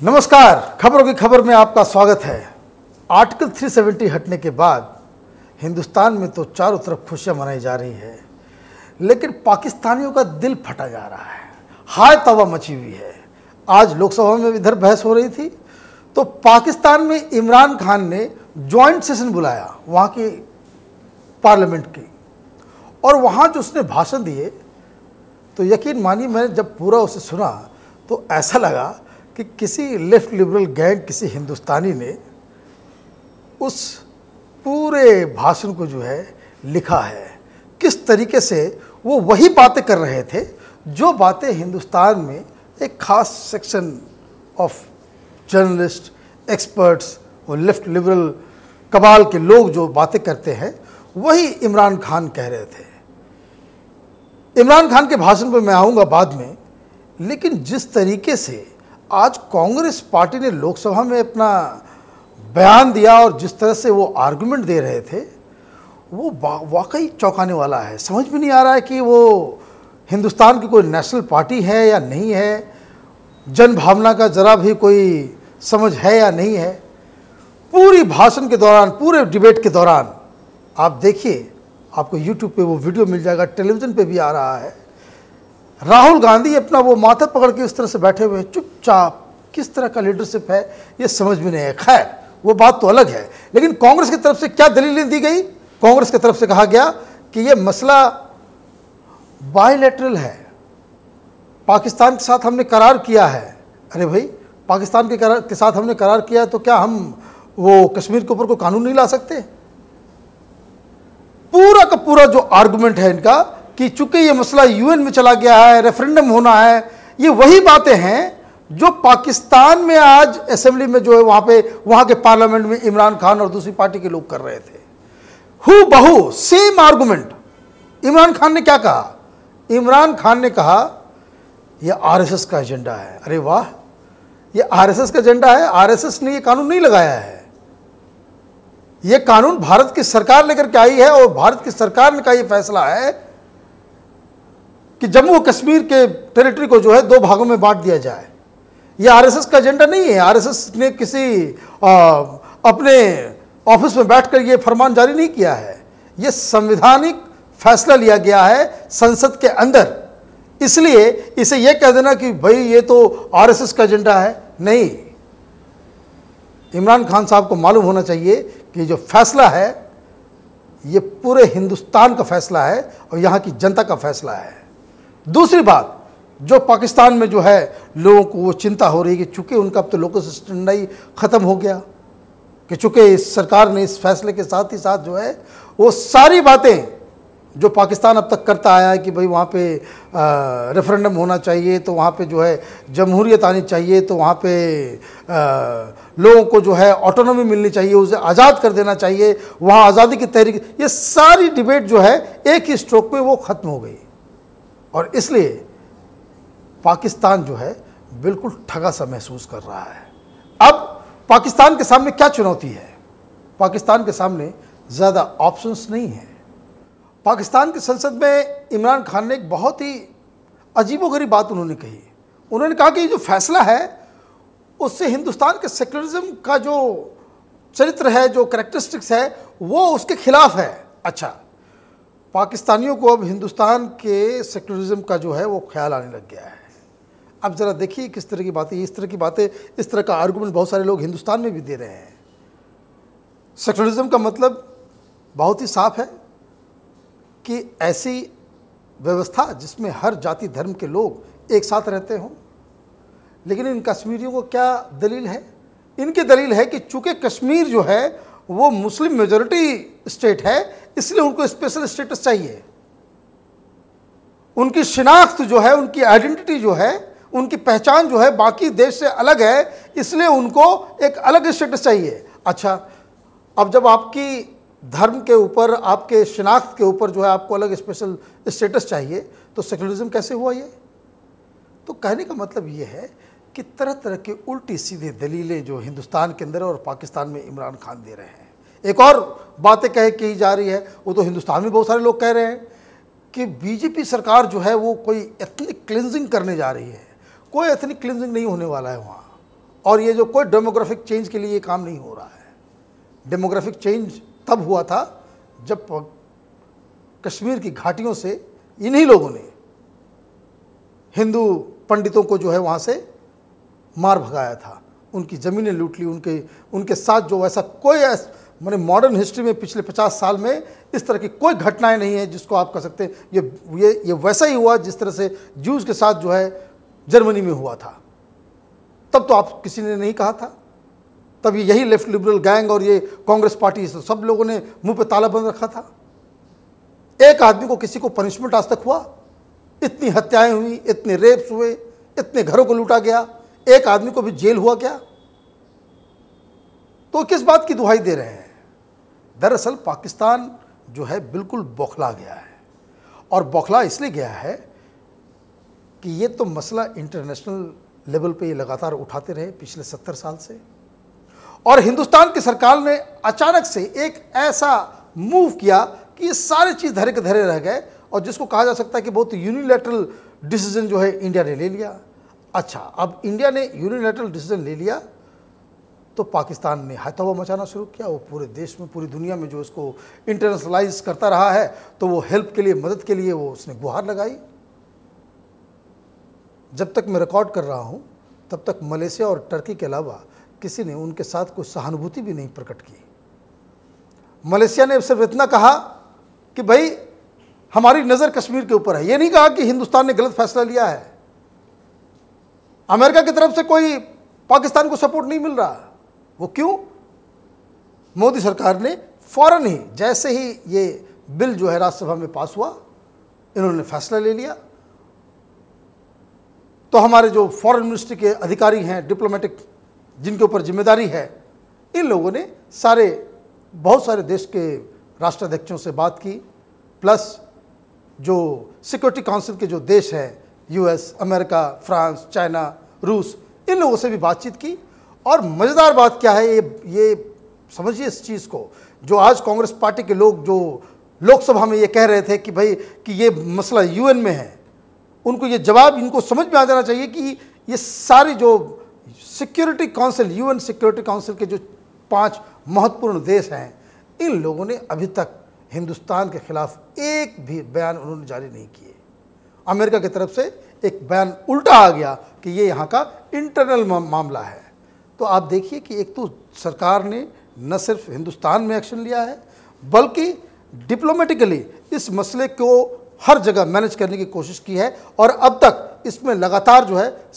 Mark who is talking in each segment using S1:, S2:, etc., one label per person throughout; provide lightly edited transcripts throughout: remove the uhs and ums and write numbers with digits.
S1: नमस्कार, खबरों की खबर में आपका स्वागत है। आर्टिकल 370 हटने के बाद हिंदुस्तान में तो चारों तरफ खुशियां मनाई जा रही है, लेकिन पाकिस्तानियों का दिल फटा जा रहा है। हाय तौबा मची हुई है। आज लोकसभा में इधर बहस हो रही थी तो पाकिस्तान में इमरान खान ने जॉइंट सेशन बुलाया वहाँ की पार्लियामेंट की, और वहाँ जो उसने भाषण दिए तो यकीन मानिए मैंने जब पूरा उसे सुना तो ऐसा लगा कि किसी लेफ्ट लिबरल गैंग, किसी हिंदुस्तानी ने उस पूरे भाषण को जो है लिखा है। किस तरीके से वो वही बातें कर रहे थे जो बातें हिंदुस्तान में एक खास सेक्शन ऑफ जर्नलिस्ट, एक्सपर्ट्स और लेफ्ट लिबरल कबाल के लोग जो बातें करते हैं, वही इमरान खान कह रहे थे। इमरान खान के भाषण पर मैं आऊँगा बाद में, लेकिन जिस तरीके से आज कांग्रेस पार्टी ने लोकसभा में अपना बयान दिया और जिस तरह से वो आर्गुमेंट दे रहे थे, वो वाकई चौंकाने वाला है। समझ में नहीं आ रहा है कि वो हिंदुस्तान की कोई नेशनल पार्टी है या नहीं है, जन भावना का ज़रा भी कोई समझ है या नहीं है। पूरी भाषण के दौरान, पूरे डिबेट के दौरान आप देखिए, आपको यूट्यूब पे वो वीडियो मिल जाएगा, टेलीविज़न पे भी आ रहा है। राहुल गांधी अपना वो माथा पकड़ के इस तरह से बैठे हुए चुपचाप, किस तरह का लीडरशिप है ये समझ में नहीं है। खैर वो बात तो अलग है, लेकिन कांग्रेस की तरफ से क्या दलीलें दी गई? कांग्रेस की तरफ से कहा गया कि ये मसला बायलैटरल है, पाकिस्तान के साथ हमने करार किया है। अरे भाई, पाकिस्तान के साथ हमने करार किया है तो क्या हम वो कश्मीर के ऊपर कोई कानून नहीं ला सकते? पूरा का पूरा जो आर्गुमेंट है इनका कि चूंकि ये मसला यूएन में चला गया है, रेफरेंडम होना है, ये वही बातें हैं जो पाकिस्तान में आज असेंबली में जो है वहाँ के पार्लियामेंट में इमरान खान और दूसरी पार्टी के लोग कर रहे थे। हू बहू सेम आर्गुमेंट। इमरान खान ने क्या कहा? इमरान खान ने कहा यह आरएसएस का एजेंडा है। अरे वाह, ये आरएसएस का एजेंडा है। आरएसएस ने ये कानून नहीं लगाया है, ये कानून भारत की सरकार लेकर के आई है, और भारत की सरकार का ये फैसला है कि जम्मू कश्मीर के टेरिटरी को जो है दो भागों में बांट दिया जाए। ये आरएसएस का एजेंडा नहीं है। आरएसएस ने किसी अपने ऑफिस में बैठकर ये फरमान जारी नहीं किया है। ये संवैधानिक फैसला लिया गया है संसद के अंदर, इसलिए इसे ये कह देना कि भाई ये तो आरएसएस का एजेंडा है, नहीं। इमरान खान साहब को मालूम होना चाहिए कि जो फैसला है ये पूरे हिंदुस्तान का फैसला है और यहाँ की जनता का फैसला है। दूसरी बात, जो पाकिस्तान में जो है लोगों को वो चिंता हो रही है कि चूंकि उनका अब तो लोकस स्टैंडर्ड ख़त्म हो गया, कि चूंकि इस सरकार ने इस फैसले के साथ ही साथ जो है वो सारी बातें जो पाकिस्तान अब तक करता आया है कि भाई वहाँ पे रेफरेंडम होना चाहिए, तो वहाँ पे जो है जमहूरियत आनी चाहिए, तो वहाँ पे लोगों को जो है ऑटोनॉमी मिलनी चाहिए, उसे आज़ाद कर देना चाहिए, वहाँ आज़ादी की तहरीक, ये सारी डिबेट जो है एक ही स्ट्रोक में वो ख़त्म हो गई। और इसलिए पाकिस्तान जो है बिल्कुल ठगा सा महसूस कर रहा है। अब पाकिस्तान के सामने क्या चुनौती है? पाकिस्तान के सामने ज़्यादा ऑप्शंस नहीं है। पाकिस्तान की संसद में इमरान खान ने एक बहुत ही अजीबोगरीब बात उन्होंने कही। उन्होंने कहा कि ये जो फैसला है उससे हिंदुस्तान के सेक्युलरिज्म का जो चरित्र है, जो कैरेक्टरिस्टिक्स है, वो उसके खिलाफ है। अच्छा, पाकिस्तानियों को अब हिंदुस्तान के सेक्युलरिज्म का जो है वो ख्याल आने लग गया है। अब ज़रा देखिए किस तरह की बातें, इस तरह की बातें, इस तरह का आर्गुमेंट बहुत सारे लोग हिंदुस्तान में भी दे रहे हैं। सेक्युलरिज्म का मतलब बहुत ही साफ है कि ऐसी व्यवस्था जिसमें हर जाति धर्म के लोग एक साथ रहते हों। लेकिन इन कश्मीरियों को क्या दलील है? इनकी दलील है कि चूँकि कश्मीर जो है वो मुस्लिम मेजॉरिटी स्टेट है, इसलिए उनको स्पेशल स्टेटस चाहिए। उनकी शिनाख्त जो है, उनकी आइडेंटिटी जो है, उनकी पहचान जो है बाकी देश से अलग है, इसलिए उनको एक अलग स्टेटस चाहिए। अच्छा, अब जब आपकी धर्म के ऊपर, आपके शिनाख्त के ऊपर जो है आपको अलग स्पेशल स्टेटस चाहिए, तो सेक्युलरिज्म कैसे हुआ ये? तो कहने का मतलब ये है कि तरह तरह की उल्टी सीधी दलीलें जो हिंदुस्तान के अंदर और पाकिस्तान में इमरान खान दे रहे हैं। एक और बातें कही जा रही है, वो तो हिंदुस्तान में बहुत सारे लोग कह रहे हैं कि बीजेपी सरकार जो है वो कोई एथनिक क्लिनजिंग करने जा रही है। कोई एथनिक क्लिनजिंग नहीं होने वाला है वहाँ। और ये जो कोई डेमोग्राफिक चेंज के लिए ये काम नहीं हो रहा है। डेमोग्राफिक चेंज तब हुआ था जब कश्मीर की घाटियों से इन्हीं लोगों ने हिंदू पंडितों को जो है वहाँ से मार भगाया था, उनकी ज़मीनें लूट ली, उनके साथ जो ऐसा कोई मैंने मॉडर्न हिस्ट्री में पिछले 50 साल में इस तरह की कोई घटनाएं नहीं है जिसको आप कह सकते हैं ये वैसा ही हुआ जिस तरह से ज्यूज़ के साथ जो है जर्मनी में हुआ था। तब तो आप किसी ने नहीं कहा था, तब यही लेफ्ट लिबरल गैंग और ये कांग्रेस पार्टी सब लोगों ने मुंह पे ताला बंद रखा था। एक आदमी को किसी को पनिशमेंट आज तक हुआ? इतनी हत्याएं हुई, इतने रेप्स हुए, इतने घरों को लूटा गया, एक आदमी को भी जेल हुआ क्या? तो किस बात की दुहाई दे रहे हैं? दरअसल पाकिस्तान जो है बिल्कुल बौखला गया है, और बौखला इसलिए गया है कि ये तो मसला इंटरनेशनल लेवल पे ये लगातार उठाते रहे पिछले 70 साल से, और हिंदुस्तान की सरकार ने अचानक से एक ऐसा मूव किया कि ये सारी चीज़ धरे के धरे रह गए, और जिसको कहा जा सकता है कि बहुत यूनिलैटरल डिसीजन जो है इंडिया ने ले लिया। अच्छा, अब इंडिया ने यूनिलैटरल डिसीजन ले लिया तो पाकिस्तान ने हथौबा मचाना शुरू किया। वो पूरे देश में, पूरी दुनिया में जो इसको इंटरनेशनलाइज करता रहा है, तो वो हेल्प के लिए, मदद के लिए वो उसने गुहार लगाई। जब तक मैं रिकॉर्ड कर रहा हूँ तब तक मलेशिया और टर्की के अलावा किसी ने उनके साथ कोई सहानुभूति भी नहीं प्रकट की। मलेशिया ने सिर्फ इतना कहा कि भाई हमारी नज़र कश्मीर के ऊपर है, ये नहीं कहा कि हिंदुस्तान ने गलत फैसला लिया है। अमेरिका की तरफ से कोई पाकिस्तान को सपोर्ट नहीं मिल रहा। वो क्यों? मोदी सरकार ने फौरन ही, जैसे ही ये बिल जो है राज्यसभा में पास हुआ, इन्होंने फैसला ले लिया। तो हमारे जो फॉरेन मिनिस्ट्री के अधिकारी हैं, डिप्लोमेटिक जिनके ऊपर जिम्मेदारी है, इन लोगों ने बहुत सारे देश के राष्ट्राध्यक्षों से बात की, प्लस जो सिक्योरिटी काउंसिल के जो देश हैं, यूएस, अमेरिका, फ्रांस, चाइना, रूस, इन लोगों से भी बातचीत की। और मज़ेदार बात क्या है, ये समझिए इस चीज़ को, जो आज कांग्रेस पार्टी के लोग जो लोकसभा में ये कह रहे थे कि भाई कि ये मसला यूएन में है, उनको ये जवाब, इनको समझ में आ जाना चाहिए कि ये सारी जो security council, UN security council के जो 5 महत्वपूर्ण देश हैं, इन लोगों ने अभी तक हिंदुस्तान के खिलाफ एक भी बयान उन्होंने जारी नहीं किए। अमेरिका की तरफ से एक बयान उल्टा आ गया कि ये यहाँ का इंटरनल मामला है। तो आप देखिए कि एक तो सरकार ने न सिर्फ हिंदुस्तान में एक्शन लिया है, बल्कि डिप्लोमेटिकली इस मसले को हर जगह मैनेज करने की कोशिश की है, और अब तक इसमें लगातार जो है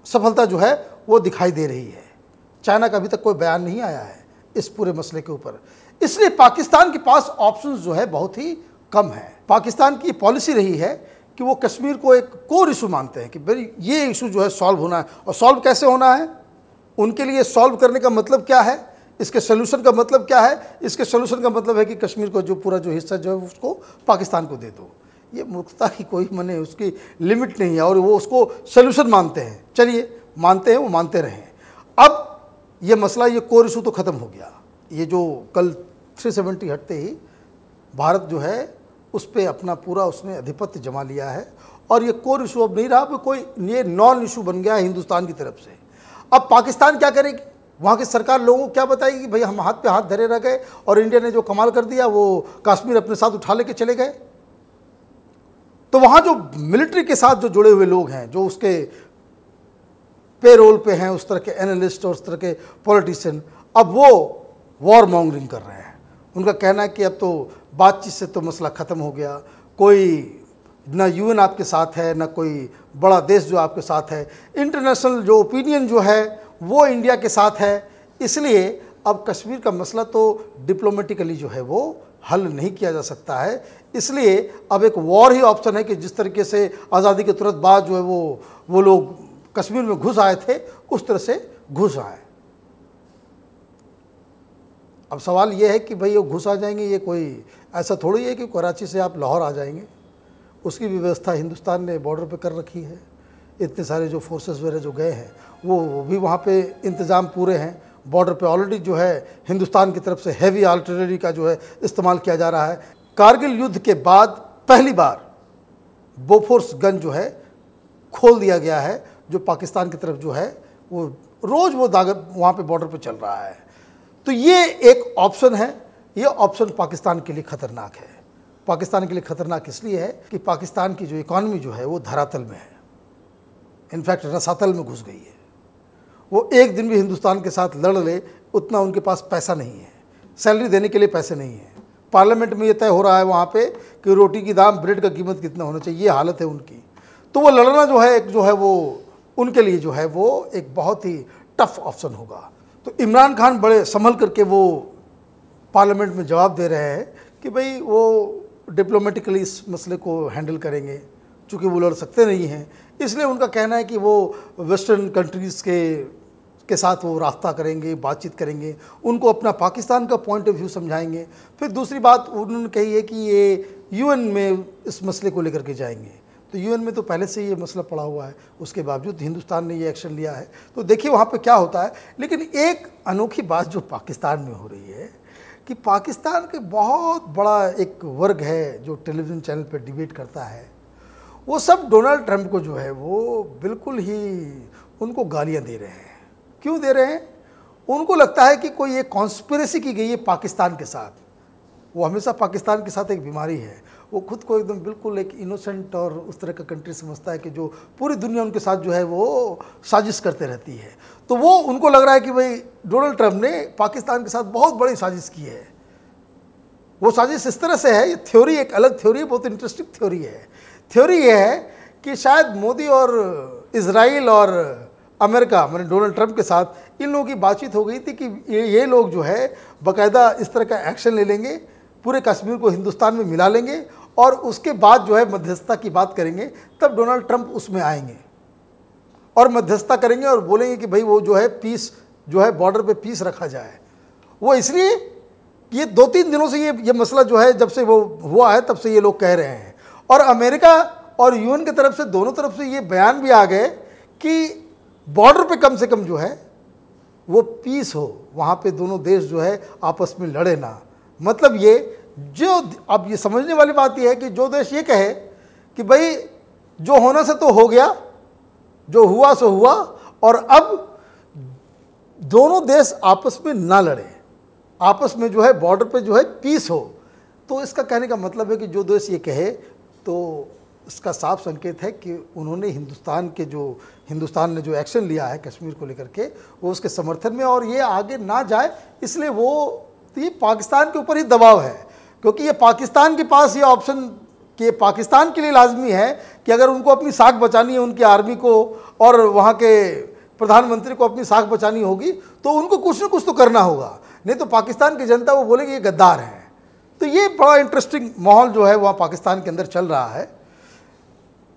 S1: सफलता जो है वो दिखाई दे रही है। चाइना का अभी तक कोई बयान नहीं आया है इस पूरे मसले के ऊपर, इसलिए पाकिस्तान के पास ऑप्शंस जो है बहुत ही कम है। पाकिस्तान की पॉलिसी रही है कि वो कश्मीर को एक कोर इशू मानते हैं कि भाई ये इशू जो है सॉल्व होना है, और सॉल्व कैसे होना है, उनके लिए सॉल्व करने का मतलब क्या है, इसके सोल्यूशन का मतलब क्या है? इसके सोल्यूशन का मतलब है कि कश्मीर को जो पूरा जो हिस्सा जो है उसको पाकिस्तान को दे दो। ये मूर्खता की कोई मने उसकी लिमिट नहीं है, और वो उसको सोल्यूशन मानते हैं। चलिए मानते हैं, वो मानते रहें। अब ये मसला, ये कोर इशू तो ख़त्म हो गया। ये जो कल 370 हटते ही भारत जो है उस पर अपना पूरा उसने आधिपत्य जमा लिया है, और ये कोर इशू अब नहीं रहा, कोई ये नॉन इशू बन गया है हिंदुस्तान की तरफ से। अब पाकिस्तान क्या करेगी? वहाँ की सरकार लोगों को क्या बताएगी? भाई हम हाथ पे हाथ धरे रह गए और इंडिया ने जो कमाल कर दिया, वो कश्मीर अपने साथ उठा लेके चले गए। तो वहाँ जो मिलिट्री के साथ जो जुड़े हुए लोग हैं, जो उसके पेरोल पे हैं, उस तरह के एनालिस्ट और उस तरह के पॉलिटिशियन, अब वो वॉर मॉन्गरिंग कर रहे हैं। उनका कहना है कि अब तो बातचीत से तो मसला ख़त्म हो गया, कोई ना यूएन आपके साथ है, ना कोई बड़ा देश जो आपके साथ है, इंटरनेशनल जो ओपिनियन जो है वो इंडिया के साथ है, इसलिए अब कश्मीर का मसला तो डिप्लोमेटिकली जो है वो हल नहीं किया जा सकता है। इसलिए अब एक वॉर ही ऑप्शन है कि जिस तरीके से आज़ादी के तुरंत बाद जो है वो लोग कश्मीर में घुस आए थे, उस तरह से घुस आए। अब सवाल ये है कि भाई वो घुस आ जाएंगे, ये कोई ऐसा थोड़ी है कि कराची से आप लाहौर आ जाएंगे। उसकी भी व्यवस्था हिंदुस्तान ने बॉर्डर पे कर रखी है। इतने सारे जो फोर्सेस वगैरह जो गए हैं वो भी वहाँ पे इंतज़ाम पूरे हैं। बॉर्डर पे ऑलरेडी जो है हिंदुस्तान की तरफ से हैवी आर्टिलरी का जो है इस्तेमाल किया जा रहा है। कारगिल युद्ध के बाद पहली बार बोफोर्स गन जो है खोल दिया गया है, जो पाकिस्तान की तरफ जो है वो रोज़ वो दाग वहाँ पे बॉर्डर पे चल रहा है। तो ये एक ऑप्शन है, ये ऑप्शन पाकिस्तान के लिए ख़तरनाक है। पाकिस्तान के लिए ख़तरनाक इसलिए है कि पाकिस्तान की जो इकॉनमी जो है वो धरातल में है, इनफैक्ट रसातल में घुस गई है। वो एक दिन भी हिंदुस्तान के साथ लड़ ले उतना उनके पास पैसा नहीं है, सैलरी देने के लिए पैसे नहीं है। पार्लियामेंट में ये तय हो रहा है वहाँ पे कि रोटी की दाम, ब्रेड का कीमत कितना होना चाहिए, ये हालत है उनकी। तो वो लड़ना जो है वो उनके लिए जो है वो एक बहुत ही टफ ऑप्शन होगा। तो इमरान खान बड़े संभल करके वो पार्लियामेंट में जवाब दे रहे हैं कि भाई वो डिप्लोमेटिकली इस मसले को हैंडल करेंगे, चूँकि वो लड़ सकते नहीं हैं। इसलिए उनका कहना है कि वो वेस्टर्न कंट्रीज़ के साथ वो रास्ता करेंगे, बातचीत करेंगे, उनको अपना पाकिस्तान का पॉइंट ऑफ व्यू समझाएंगे। फिर दूसरी बात उन्होंने कही है कि ये यूएन में इस मसले को लेकर के जाएंगे। तो यूएन में तो पहले से ये मसला पड़ा हुआ है, उसके बावजूद हिंदुस्तान ने ये एक्शन लिया है। तो देखिए वहाँ पे क्या होता है। लेकिन एक अनोखी बात जो पाकिस्तान में हो रही है कि पाकिस्तान के बहुत बड़ा एक वर्ग है जो टेलीविज़न चैनल पे डिबेट करता है, वो सब डोनाल्ड ट्रंप को जो है वो बिल्कुल ही उनको गालियाँ दे रहे हैं। क्यों दे रहे हैं? उनको लगता है कि कोई एक कॉन्स्पिरेसी की गई है पाकिस्तान के साथ। वो हमेशा पाकिस्तान के साथ एक बीमारी है, वो खुद को एकदम बिल्कुल एक इनोसेंट और उस तरह का कंट्री समझता है कि जो पूरी दुनिया उनके साथ जो है वो साजिश करते रहती है। तो वो उनको लग रहा है कि भाई डोनाल्ड ट्रंप ने पाकिस्तान के साथ बहुत बड़ी साजिश की है। वो साजिश इस तरह से है, ये थ्योरी एक अलग थ्योरी है, बहुत इंटरेस्टिंग थ्योरी है। थ्योरी ये है कि शायद मोदी और इजराइल और अमेरिका मैंने डोनाल्ड ट्रंप के साथ इन लोगों की बातचीत हो गई थी कि ये लोग जो है बाकायदा इस तरह का एक्शन ले लेंगे, पूरे कश्मीर को हिंदुस्तान में मिला लेंगे और उसके बाद जो है मध्यस्थता की बात करेंगे। तब डोनाल्ड ट्रंप उसमें आएंगे और मध्यस्थता करेंगे और बोलेंगे कि भाई वो जो है पीस जो है बॉर्डर पे पीस रखा जाए। वो इसलिए ये 2-3 दिनों से ये मसला जो है जब से वो हुआ है तब से ये लोग कह रहे हैं। और अमेरिका और यूएन की तरफ से दोनों तरफ से ये बयान भी आ गए कि बॉर्डर पे कम से कम जो है वो पीस हो, वहाँ पे दोनों देश जो है आपस में लड़े ना। मतलब ये जो अब ये समझने वाली बात यह है कि जो देश ये कहे कि भाई जो होना से तो हो गया, जो हुआ सो हुआ, और अब दोनों देश आपस में ना लड़े, आपस में जो है बॉर्डर पे जो है पीस हो। तो इसका कहने का मतलब है कि जो देश ये कहे तो इसका साफ संकेत है कि उन्होंने हिंदुस्तान ने जो एक्शन लिया है कश्मीर को लेकर के वो उसके समर्थन में, और ये आगे ना जाए इसलिए तो ये पाकिस्तान के ऊपर ही दबाव है। क्योंकि ये पाकिस्तान के पास ये ऑप्शन कि पाकिस्तान के लिए लाजमी है कि अगर उनको अपनी साख बचानी है, उनकी आर्मी को और वहाँ के प्रधानमंत्री को अपनी साख बचानी होगी, तो उनको कुछ न कुछ तो करना होगा, नहीं तो पाकिस्तान की जनता वो बोलेगी ये गद्दार हैं। तो ये बड़ा इंटरेस्टिंग माहौल जो है वहाँ पाकिस्तान के अंदर चल रहा है।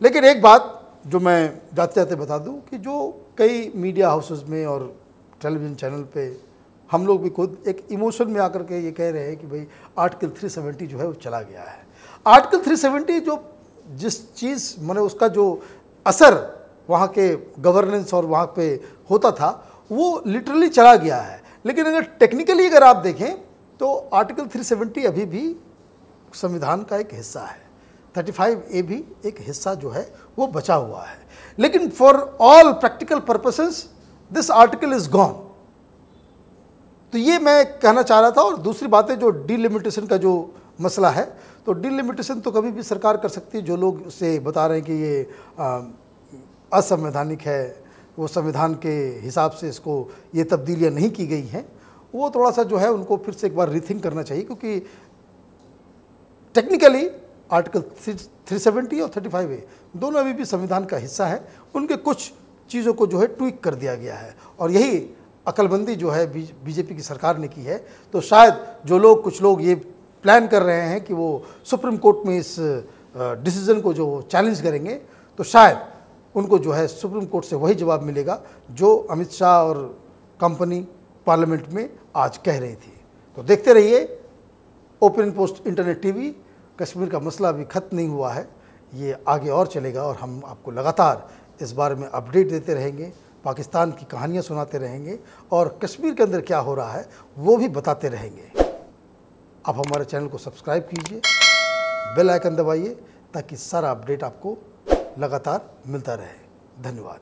S1: लेकिन एक बात जो मैं जाते जाते बता दूं कि जो कई मीडिया हाउसेस में और टेलीविज़न चैनल पे हम लोग भी खुद एक इमोशन में आकर के ये कह रहे हैं कि भाई आर्टिकल 370 जो है वो चला गया है। आर्टिकल 370 जो जिस चीज़ मैंने उसका जो असर वहाँ के गवर्नेंस और वहाँ पे होता था वो लिटरली चला गया है। लेकिन अगर टेक्निकली अगर आप देखें तो आर्टिकल 370 अभी भी संविधान का एक हिस्सा है, 35A भी एक हिस्सा जो है वो बचा हुआ है। लेकिन for all practical purposes this article is gone. तो ये मैं कहना चाह रहा था। और दूसरी बात है जो डिलिमिटेशन का जो मसला है, तो डिलिमिटेशन तो कभी भी सरकार कर सकती है। जो लोग उसे बता रहे हैं कि ये असंवैधानिक है, वो संविधान के हिसाब से इसको ये तब्दीलियाँ नहीं की गई हैं, वो थोड़ा सा जो है उनको फिर से एक बार रीथिंक करना चाहिए। क्योंकि टेक्निकली आर्टिकल 370 और 35A दोनों अभी भी संविधान का हिस्सा है। उनके कुछ चीज़ों को जो है ट्वीक कर दिया गया है और यही अक्लमंदी जो है बीजेपी की सरकार ने की है। तो शायद कुछ लोग ये प्लान कर रहे हैं कि वो सुप्रीम कोर्ट में इस डिसीज़न को जो चैलेंज करेंगे, तो शायद उनको जो है सुप्रीम कोर्ट से वही जवाब मिलेगा जो अमित शाह और कंपनी पार्लियामेंट में आज कह रही थी। तो देखते रहिए opinion post internet TV. Kashmir का मसला अभी ख़त्म नहीं हुआ है, ये आगे और चलेगा और हम आपको लगातार इस बारे में अपडेट देते रहेंगे, पाकिस्तान की कहानियाँ सुनाते रहेंगे और कश्मीर के अंदर क्या हो रहा है वो भी बताते रहेंगे। आप हमारे चैनल को सब्सक्राइब कीजिए, बेल आइकन दबाइए ताकि सारा अपडेट आपको लगातार मिलता रहे। धन्यवाद।